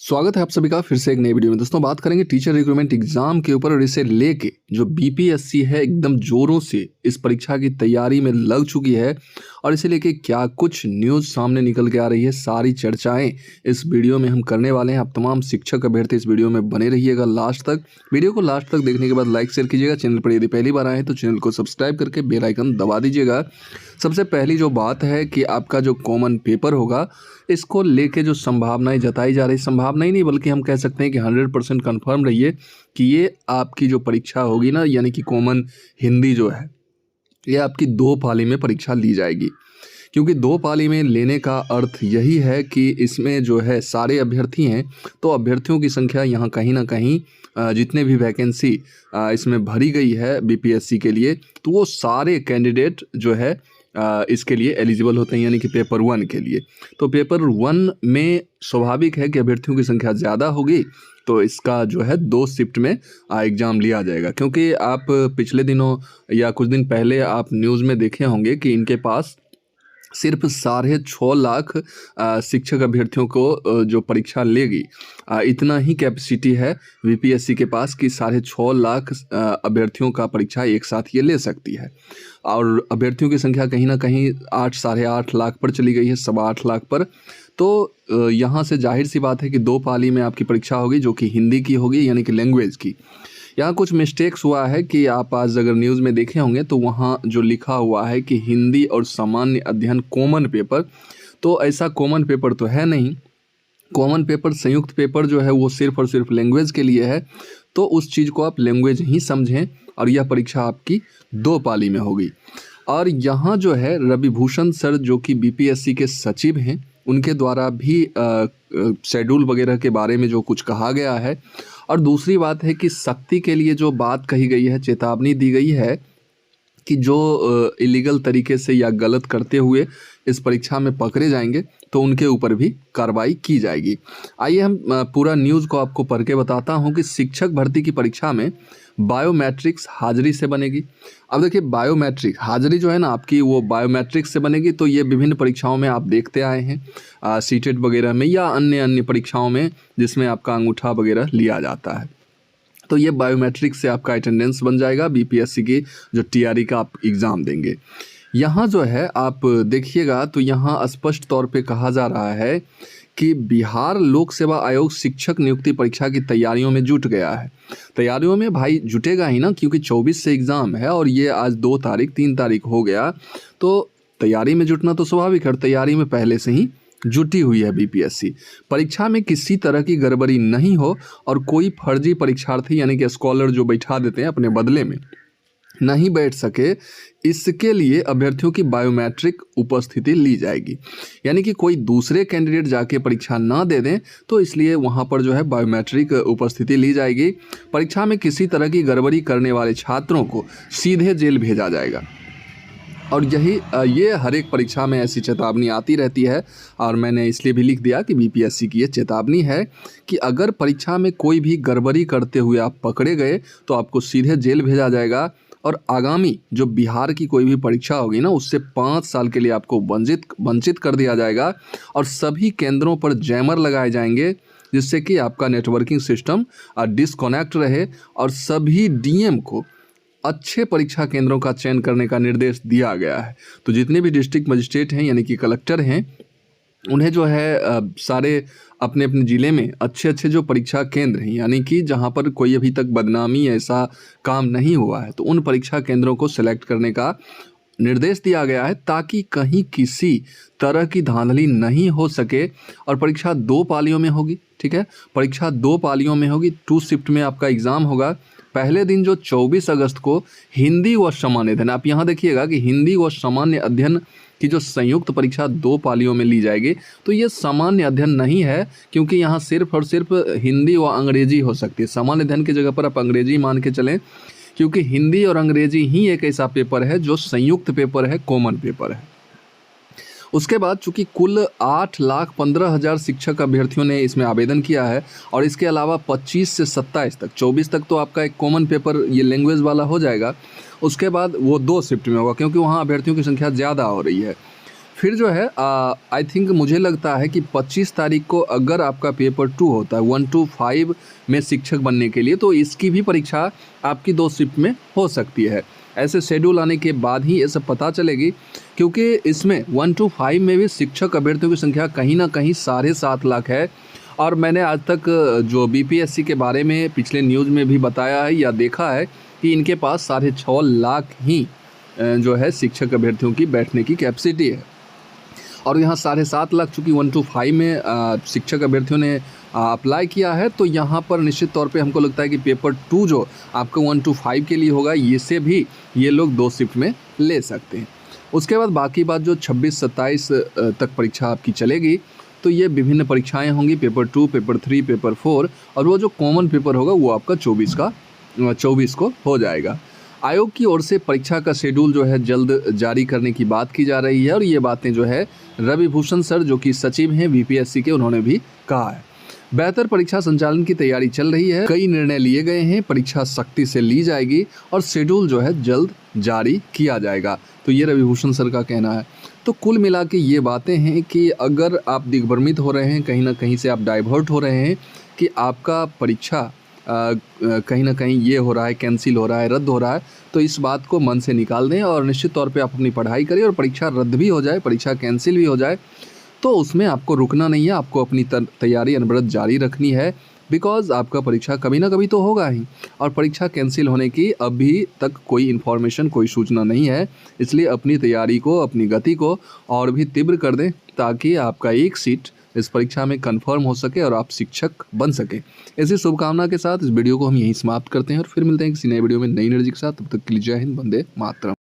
स्वागत है आप सभी का फिर से एक नई वीडियो में। दोस्तों बात करेंगे टीचर रिक्रूटमेंट एग्जाम के ऊपर, और इसे लेके जो बीपीएससी है एकदम जोरों से इस परीक्षा की तैयारी में लग चुकी है, और इसे लेके क्या कुछ न्यूज़ सामने निकल के आ रही है, सारी चर्चाएं इस वीडियो में हम करने वाले हैं। आप तमाम शिक्षक अभ्यर्थी इस वीडियो में बने रहिएगा लास्ट तक। वीडियो को लास्ट तक देखने के बाद लाइक शेयर कीजिएगा। चैनल पर यदि पहली बार आए तो चैनल को सब्सक्राइब करके बेल आइकन दबा दीजिएगा। सबसे पहली जो बात है कि आपका जो कॉमन पेपर होगा, इसको लेके जो संभावनाएं जताई जा रही, संभावना ही नहीं बल्कि हम कह सकते हैं कि 100% कन्फर्म रहिए कि ये आपकी जो परीक्षा होगी ना, यानी कि कॉमन हिंदी जो है, ये आपकी 2 पाली में परीक्षा ली जाएगी। क्योंकि 2 पाली में लेने का अर्थ यही है कि इसमें जो है सारे अभ्यर्थी हैं, तो अभ्यर्थियों की संख्या यहाँ कहीं ना कहीं जितने भी वैकेंसी इसमें भरी गई है बीपीएससी के लिए, तो वो सारे कैंडिडेट जो है इसके लिए एलिजिबल होते हैं, यानी कि पेपर 1 के लिए। तो पेपर 1 में स्वाभाविक है कि अभ्यर्थियों की संख्या ज़्यादा होगी, तो इसका जो है 2 शिफ्ट में एग्ज़ाम लिया जाएगा। क्योंकि आप पिछले दिनों या कुछ दिन पहले आप न्यूज़ में देखे होंगे कि इनके पास सिर्फ 6.5 लाख शिक्षक अभ्यर्थियों को जो परीक्षा लेगी, इतना ही कैपेसिटी है बीपीएससी के पास कि 6.5 लाख अभ्यर्थियों का परीक्षा एक साथ ये ले सकती है। और अभ्यर्थियों की संख्या कहीं ना कहीं 8-8.5 लाख पर चली गई है, 8.25 लाख पर। तो यहाँ से जाहिर सी बात है कि 2 पाली में आपकी परीक्षा होगी, जो कि हिंदी की होगी, यानी कि लैंग्वेज की। यहाँ कुछ मिस्टेक्स हुआ है कि आप आज अगर न्यूज़ में देखे होंगे तो वहाँ जो लिखा हुआ है कि हिंदी और सामान्य अध्ययन कॉमन पेपर, तो ऐसा कॉमन पेपर तो है नहीं। कॉमन पेपर, संयुक्त पेपर जो है वो सिर्फ और सिर्फ लैंग्वेज के लिए है। तो उस चीज़ को आप लैंग्वेज ही समझें, और यह परीक्षा आपकी 2 पाली में होगी। और यहाँ जो है रविभूषण सर, जो कि बीपीएससी के सचिव हैं, उनके द्वारा भी शेड्यूल वगैरह के बारे में जो कुछ कहा गया है। और दूसरी बात है कि सख्ती के लिए जो बात कही गई है, चेतावनी दी गई है कि जो इलीगल तरीके से या गलत करते हुए इस परीक्षा में पकड़े जाएंगे तो उनके ऊपर भी कार्रवाई की जाएगी। आइए हम पूरा न्यूज़ को आपको पढ़ के बताता हूं कि शिक्षक भर्ती की परीक्षा में बायोमेट्रिक्स हाजिरी से बनेगी। अब देखिए, बायोमेट्रिक हाजिरी जो है ना आपकी, वो बायोमेट्रिक्स से बनेगी। तो ये विभिन्न परीक्षाओं में आप देखते आए हैं, सीटेट वगैरह में या अन्य परीक्षाओं में जिसमें आपका अंगूठा वगैरह लिया जाता है। तो ये बायोमेट्रिक से आपका अटेंडेंस बन जाएगा बीपीएससी की जो टीआरई का आप एग्ज़ाम देंगे। यहाँ जो है आप देखिएगा तो यहाँ स्पष्ट तौर पे कहा जा रहा है कि बिहार लोक सेवा आयोग शिक्षक नियुक्ति परीक्षा की तैयारियों में जुट गया है। तैयारियों में भाई जुटेगा ही ना, क्योंकि 24 से एग्ज़ाम है और ये आज 2 तारीख 3 तारीख हो गया, तो तैयारी में जुटना तो स्वाभाविक है। तैयारी में पहले से ही जुटी हुई है बीपीएससी। परीक्षा में किसी तरह की गड़बड़ी नहीं हो और कोई फर्जी परीक्षार्थी, यानी कि स्कॉलर जो बैठा देते हैं अपने बदले में, नहीं बैठ सके, इसके लिए अभ्यर्थियों की बायोमेट्रिक उपस्थिति ली जाएगी। यानी कि कोई दूसरे कैंडिडेट जाके परीक्षा ना दे दें, तो इसलिए वहाँ पर जो है बायोमेट्रिक उपस्थिति ली जाएगी। परीक्षा में किसी तरह की गड़बड़ी करने वाले छात्रों को सीधे जेल भेजा जाएगा। और ये हर एक परीक्षा में ऐसी चेतावनी आती रहती है, और मैंने इसलिए भी लिख दिया कि बीपीएससी की ये चेतावनी है कि अगर परीक्षा में कोई भी गड़बड़ी करते हुए आप पकड़े गए तो आपको सीधे जेल भेजा जाएगा। और आगामी जो बिहार की कोई भी परीक्षा होगी ना, उससे 5 साल के लिए आपको वंचित कर दिया जाएगा। और सभी केंद्रों पर जैमर लगाए जाएंगे, जिससे कि आपका नेटवर्किंग सिस्टम डिस्कनेक्ट रहे। और सभी डीएम को अच्छे परीक्षा केंद्रों का चयन करने का निर्देश दिया गया है। तो जितने भी डिस्ट्रिक्ट मजिस्ट्रेट हैं, यानी कि कलेक्टर हैं, उन्हें जो है सारे अपने अपने ज़िले में अच्छे जो परीक्षा केंद्र हैं, यानी कि जहां पर कोई अभी तक बदनामी ऐसा काम नहीं हुआ है, तो उन परीक्षा केंद्रों को सिलेक्ट करने का निर्देश दिया गया है, ताकि कहीं किसी तरह की धांधली नहीं हो सके। और परीक्षा 2 पालियों में होगी, ठीक है, परीक्षा 2 पालियों में होगी। 2 शिफ्ट में आपका एग्ज़ाम होगा। पहले दिन जो 24 अगस्त को हिंदी व सामान्य अध्ययन, आप यहाँ देखिएगा कि हिंदी व सामान्य अध्ययन की जो संयुक्त परीक्षा 2 पालियों में ली जाएगी, तो ये सामान्य अध्ययन नहीं है, क्योंकि यहाँ सिर्फ और सिर्फ हिंदी व अंग्रेजी हो सकती है। सामान्य अध्ययन की जगह पर आप अंग्रेजी मान के चलें, क्योंकि हिंदी और अंग्रेजी ही एक ऐसा पेपर है जो संयुक्त पेपर है, कॉमन पेपर है। उसके बाद चूंकि कुल 8,15,000 शिक्षक अभ्यर्थियों ने इसमें आवेदन किया है, और इसके अलावा 25 से 27 तक, 24 तक तो आपका एक कॉमन पेपर ये लैंग्वेज वाला हो जाएगा। उसके बाद वो 2 शिफ्ट में होगा, क्योंकि वहाँ अभ्यर्थियों की संख्या ज़्यादा हो रही है। फिर जो है आई थिंक मुझे लगता है कि 25 तारीख को अगर आपका पेपर 2 होता है 1 to 5 में शिक्षक बनने के लिए, तो इसकी भी परीक्षा आपकी 2 शिफ्ट में हो सकती है। ऐसे शेड्यूल आने के बाद ही ये सब पता चलेगी, क्योंकि इसमें 1 to 5 में भी शिक्षक अभ्यर्थियों की संख्या कहीं ना कहीं 7.5 लाख है। और मैंने आज तक जो बीपीएससी के बारे में पिछले न्यूज़ में भी बताया है या देखा है कि इनके पास 6.5 लाख ही जो है शिक्षक अभ्यर्थियों की बैठने की कैपेसिटी है। और यहाँ 7.5 लाख चूँकि 1 to 5 में शिक्षक अभ्यर्थियों ने अप्लाई किया है, तो यहाँ पर निश्चित तौर पे हमको लगता है कि पेपर 2 जो आपका 1 to 5 के लिए होगा, इसे भी ये लोग 2 शिफ्ट में ले सकते हैं। उसके बाद बाकी बात जो 26-27 तक परीक्षा आपकी चलेगी, तो ये विभिन्न परीक्षाएं होंगी, पेपर 2, पेपर 3, पेपर 4, और वो जो कॉमन पेपर होगा वो आपका 24 को हो जाएगा। आयोग की ओर से परीक्षा का शेड्यूल जो है जल्द जारी करने की बात की जा रही है, और ये बातें जो है रवि भूषण सर जो कि सचिव हैं बीपीएससी के, उन्होंने भी कहा है। बेहतर परीक्षा संचालन की तैयारी चल रही है, कई निर्णय लिए गए हैं, परीक्षा सख्ती से ली जाएगी और शेड्यूल जो है जल्द जारी किया जाएगा, तो ये रवि भूषण सर का कहना है। तो कुल मिला के ये बातें हैं कि अगर आप दिग्भ्रमित हो रहे हैं, कहीं ना कहीं से आप डाइवर्ट हो रहे हैं कि आपका परीक्षा कहीं ना कहीं ये हो रहा है, कैंसिल हो रहा है, रद्द हो रहा है, तो इस बात को मन से निकाल दें और निश्चित तौर पे आप अपनी पढ़ाई करें। और परीक्षा रद्द भी हो जाए, परीक्षा कैंसिल भी हो जाए, तो उसमें आपको रुकना नहीं है, आपको अपनी तैयारी अनवरत जारी रखनी है, बिकॉज़ आपका परीक्षा कभी ना कभी तो होगा ही। और परीक्षा कैंसिल होने की अभी तक कोई इन्फॉर्मेशन, कोई सूचना नहीं है, इसलिए अपनी तैयारी को, अपनी गति को और भी तीव्र कर दें, ताकि आपका एक सीट इस परीक्षा में कंफर्म हो सके और आप शिक्षक बन सके। इसी शुभकामना के साथ इस वीडियो को हम यहीं समाप्त करते हैं और फिर मिलते हैं किसी नए वीडियो में नई एनर्जी के साथ। तब तक के लिए जय हिंद, वंदे मातरम।